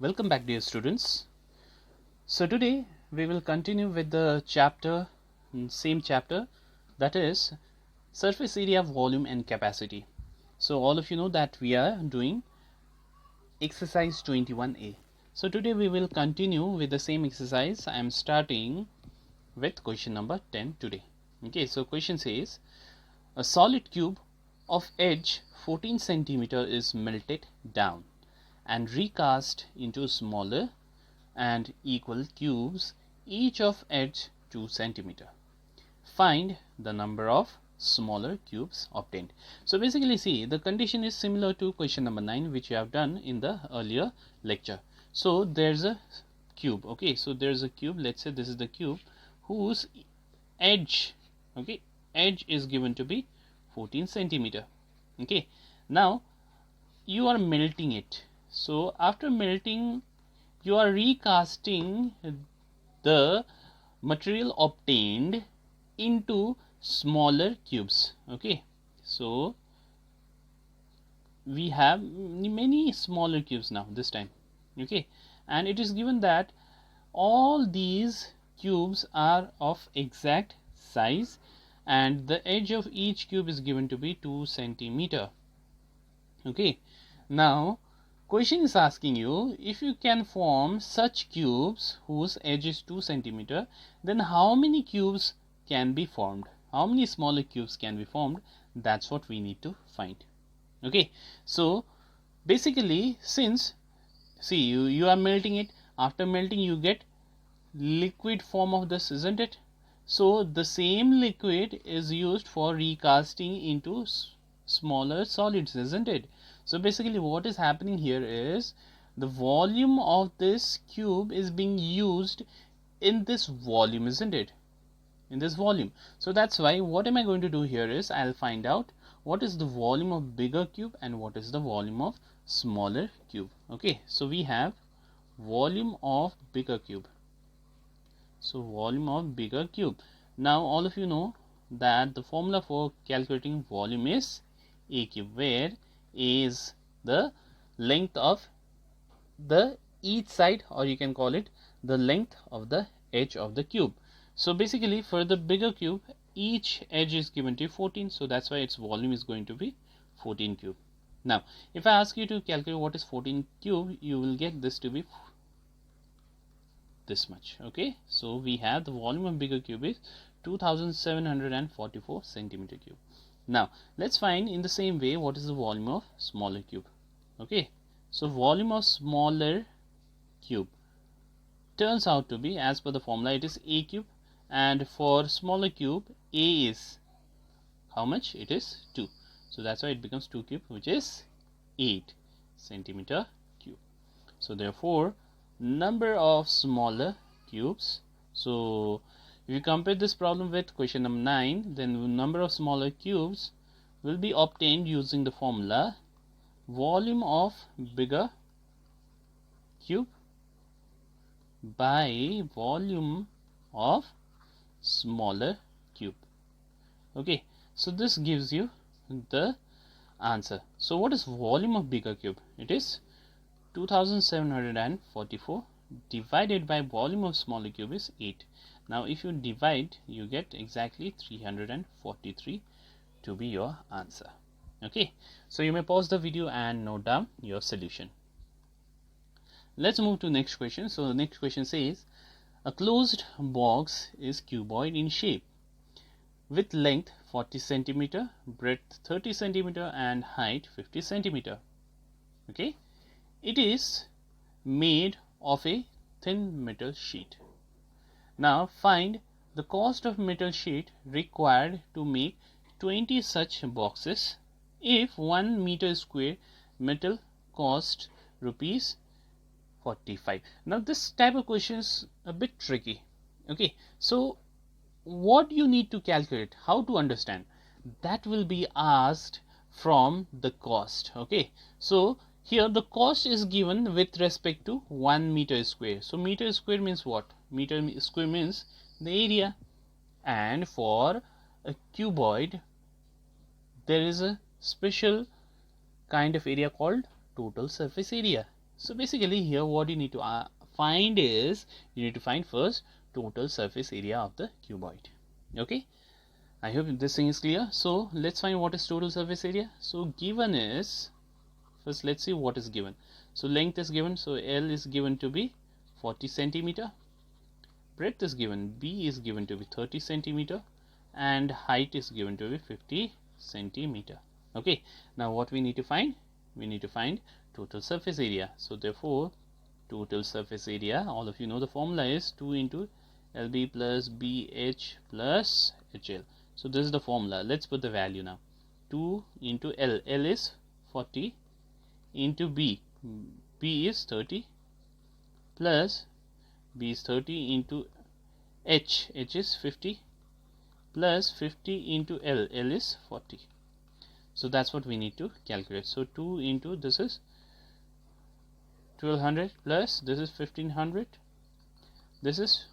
Welcome back, dear students. So today we will continue with the same chapter, that is surface area, volume and capacity. So all of you know that we are doing exercise 21A. So today we will continue with the same exercise. I am starting with question number 10 today. Okay, so question says a solid cube of edge 14 centimeter is melted down and recast into smaller and equal cubes, each of edge 2 centimeter. Find the number of smaller cubes obtained. So basically, see, the condition is similar to question number 9, which you have done in the earlier lecture. So there's a cube. Okay, so there's a cube. Let's say this is the cube whose edge, okay, edge is given to be 14 centimeter. Okay, now you are melting it. So after melting, you are recasting the material obtained into smaller cubes. Okay, so we have many smaller cubes now this time. Okay, and it is given that all these cubes are of exact size and the edge of each cube is given to be 2 centimeter. Okay, now question is asking you, if you can form such cubes whose edge is 2 centimeter, then how many cubes can be formed? How many smaller cubes can be formed? That's what we need to find. Okay, so basically, since, see, you are melting it, after melting you get liquid form of this, isn't it? So the same liquid is used for recasting into smaller solids, isn't it? So basically what is happening here is the volume of this cube is being used in this volume, isn't it? In this volume. So that's why what am I going to do here is I'll find out what is the volume of bigger cube and what is the volume of smaller cube. Okay, so we have volume of bigger cube. So volume of bigger cube. Now all of you know that the formula for calculating volume is A cube, where A is the length of the each side, or you can call it the length of the edge of the cube. So basically for the bigger cube, each edge is given to 14, so that's why its volume is going to be 14 cube. Now if I ask you to calculate what is 14 cube, you will get this to be this much. Okay, so we have the volume of bigger cube is 2744 centimeter cube. Now let's find in the same way what is the volume of smaller cube. Okay, so volume of smaller cube turns out to be, as per the formula, it is A cube, and for smaller cube A is how much? It is 2. So that's why it becomes 2 cube, which is 8 centimeter cube. So therefore number of smaller cubes, so if you compare this problem with question number 9, then the number of smaller cubes will be obtained using the formula volume of bigger cube by volume of smaller cube. Okay, so this gives you the answer. So what is volume of bigger cube? It is 2744 divided by volume of smaller cube is 8. Now if you divide, you get exactly 343 to be your answer. Okay, so you may pause the video and note down your solution. Let's move to next question. So the next question says a closed box is cuboid in shape with length 40 centimeter, breadth 30 centimeter and height 50 centimeter. Okay, it is made of a thin metal sheet. Now find the cost of metal sheet required to make 20 such boxes if 1 meter square metal cost rupees 45. Now this type of question is a bit tricky. Okay, so what you need to calculate, how to understand, that will be asked from the cost. Okay, so here the cost is given with respect to 1 meter square. So meter square means what? Meter square means the area, and for a cuboid there is a special kind of area called total surface area. So basically here what you need to find is, you need to find first total surface area of the cuboid. Okay, I hope this thing is clear. So let's find what is total surface area. So given is, first let's see what is given. So length is given, so L is given to be 40 centimeter, breadth is given, B is given to be 30 centimeter, and height is given to be 50 centimeter. Okay, now what we need to find? We need to find total surface area. So therefore total surface area, all of you know the formula is 2 into LB plus BH plus HL. So this is the formula. Let's put the value now. 2 into L, L is 40, into B, B is 30, plus B is 30 into H, H is 50, plus 50 into L, L is 40. So that's what we need to calculate. So 2 into, this is 1200, plus this is 1500, this is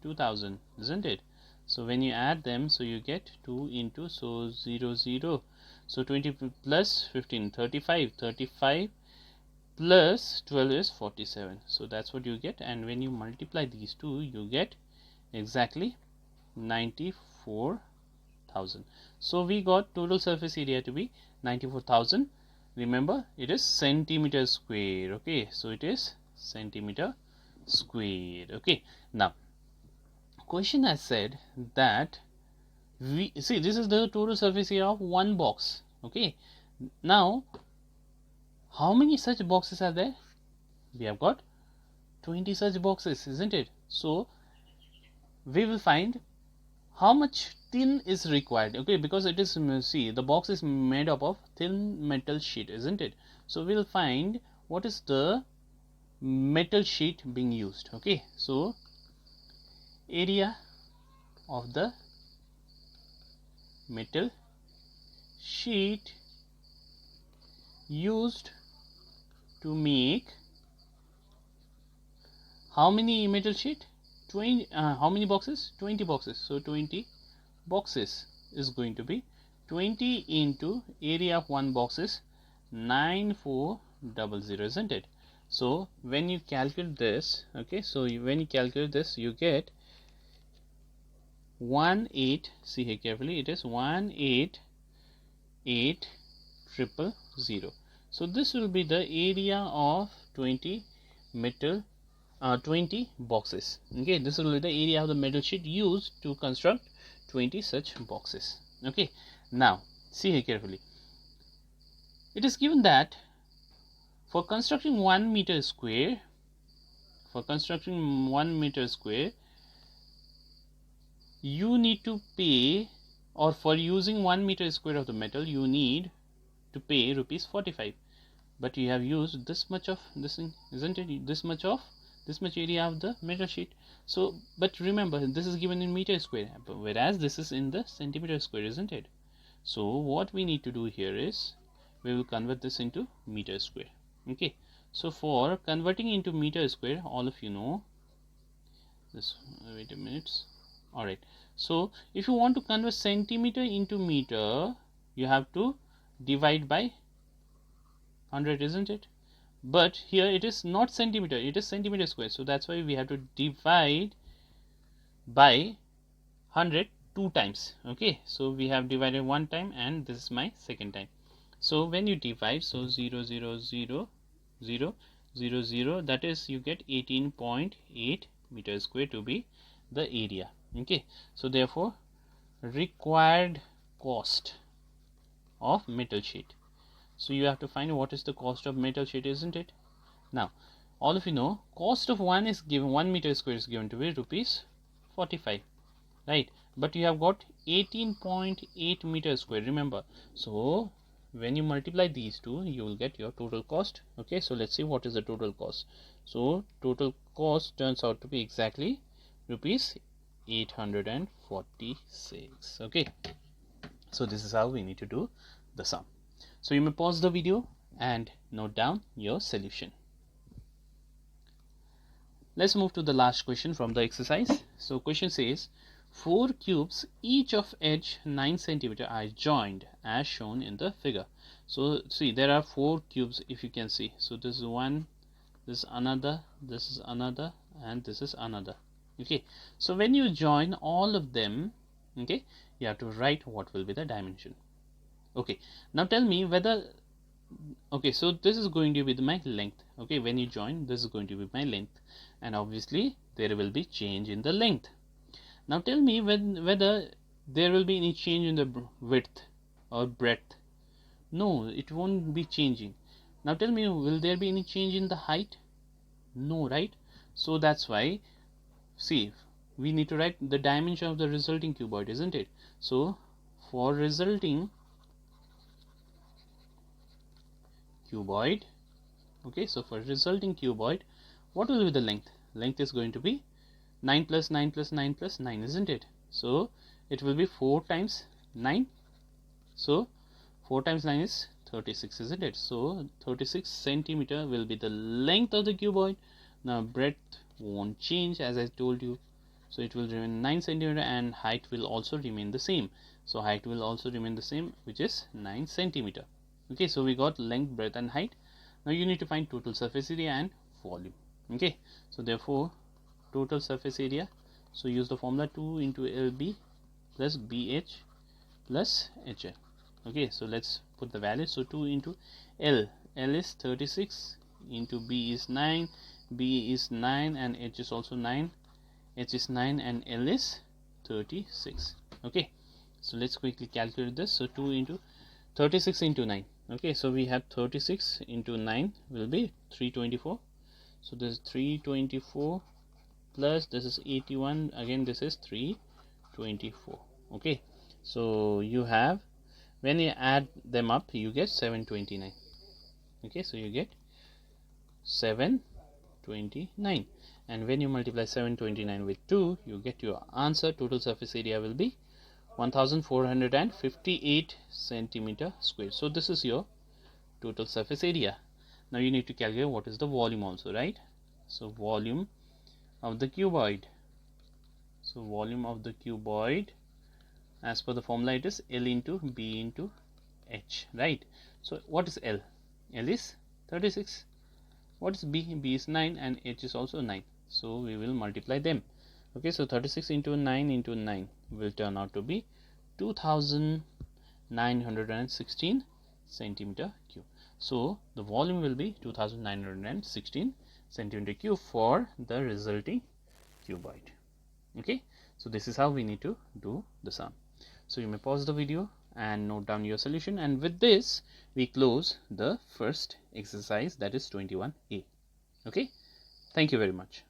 2000, isn't it? So when you add them, so you get 2 into, so 0 0, so 20 plus 15, 35, 35 plus 12 is 47. So that's what you get, and when you multiply these two, you get exactly 94,000. So we got total surface area to be 94,000. Remember, it is centimeter square. Okay, so it is centimeter square. Okay, now question has said that we see, this is the total surface area of one box. Okay, now how many such boxes are there? We have got 20 such boxes, isn't it? So we will find how much tin is required. Okay, because it is, see, the box is made up of thin metal sheet, isn't it? So we'll find what is the metal sheet being used. Okay, so area of the metal sheet used to make how many metal sheet? 20. How many boxes? 20 boxes. So 20 boxes is going to be 20 into area of one box is 9400, isn't it? So when you calculate this, okay, so when you calculate this, you get 18. See here carefully, it is 188,000. So this will be the area of 20 metal 20 boxes. Okay, this will be the area of the metal sheet used to construct 20 such boxes. Okay, now see here carefully. It is given that for constructing 1 meter square, you need to pay, or for using 1 meter square of the metal, you need to pay rupees 45. But you have used this much of this thing, isn't it? This much area of the metal sheet. So, but remember, this is given in meter square, whereas this is in the centimeter square, isn't it? So what we need to do here is, we will convert this into meter square. Okay, so for converting into meter square, all of you know this. Wait a minute. All right, so if you want to convert centimeter into meter, you have to divide by 100, isn't it? But here it is not centimeter, it is centimeter square. So that's why we have to divide by 100 2 times. Okay, so we have divided one time, and this is my second time. So when you divide, so 0 0 0 0 0 0, that is, you get 18.8 meters square to be the area. Okay, so therefore required cost of metal sheet. So you have to find what is the cost of metal sheet, isn't it? Now all of you know, cost of 1 meter square is given to be rupees 45, right? But you have got 18.8 meters square, remember. So when you multiply these two, you will get your total cost. Okay, so let's see what is the total cost. So total cost turns out to be exactly rupees 846. Okay, so this is how we need to do the sum. So you may pause the video and note down your solution. Let's move to the last question from the exercise. So question says 4 cubes each of edge 9 centimeter are joined as shown in the figure. So see, there are 4 cubes, if you can see. So this is 1, this is another, this is another, and this is another. Okay, so when you join all of them, okay, you have to write what will be the dimension. Okay, now tell me whether, okay, so this is going to be my length. Okay, when you join, this is going to be my length, and obviously there will be change in the length. Now tell me whether there will be any change in the width or breadth. No, it won't be changing. Now tell me, will there be any change in the height? No, right? So that's why, see, we need to write the dimension of the resulting cuboid, isn't it? So for resulting cuboid, okay, so for resulting cuboid, what will be the length? Length is going to be 9 plus 9 plus 9 plus 9, isn't it? So it will be 4 times 9. So 4 times 9 is 36, isn't it? So 36 centimeter will be the length of the cuboid. Now breadth won't change, as I told you, so it will remain 9 centimeter, and height will also remain the same. So height will also remain the same, which is 9 centimeter. Okay, so we got length, breadth, and height. Now you need to find total surface area and volume. Okay, so therefore total surface area, so use the formula 2 into LB plus BH plus HL. Okay, so let's put the values. So 2 into L is 36, into B is 9, B is 9, and H is also 9, H is 9, and L is 36. Okay, so let's quickly calculate this. So 2 into 36 into 9. Okay, so we have 36 into 9 will be 324. So this is 324 plus this is 81, again this is 324. Okay, so you have, when you add them up, you get 729. Okay, so you get 729, and when you multiply 729 with 2, you get your answer. Total surface area will be 1458 centimeter square. So this is your total surface area. Now you need to calculate what is the volume also, right? So volume of the cuboid. So volume of the cuboid, as per the formula, it is L into B into H, right? So what is L? L is 36. What is B? B is 9, and H is also 9. So we will multiply them. Okay, so 36 into 9 will turn out to be 2916 centimeter cube. So the volume will be 2916 centimeter cube for the resulting cuboid. Okay, so this is how we need to do the sum. So you may pause the video and note down your solution, and with this we close the first exercise, that is 21A. Okay, thank you very much.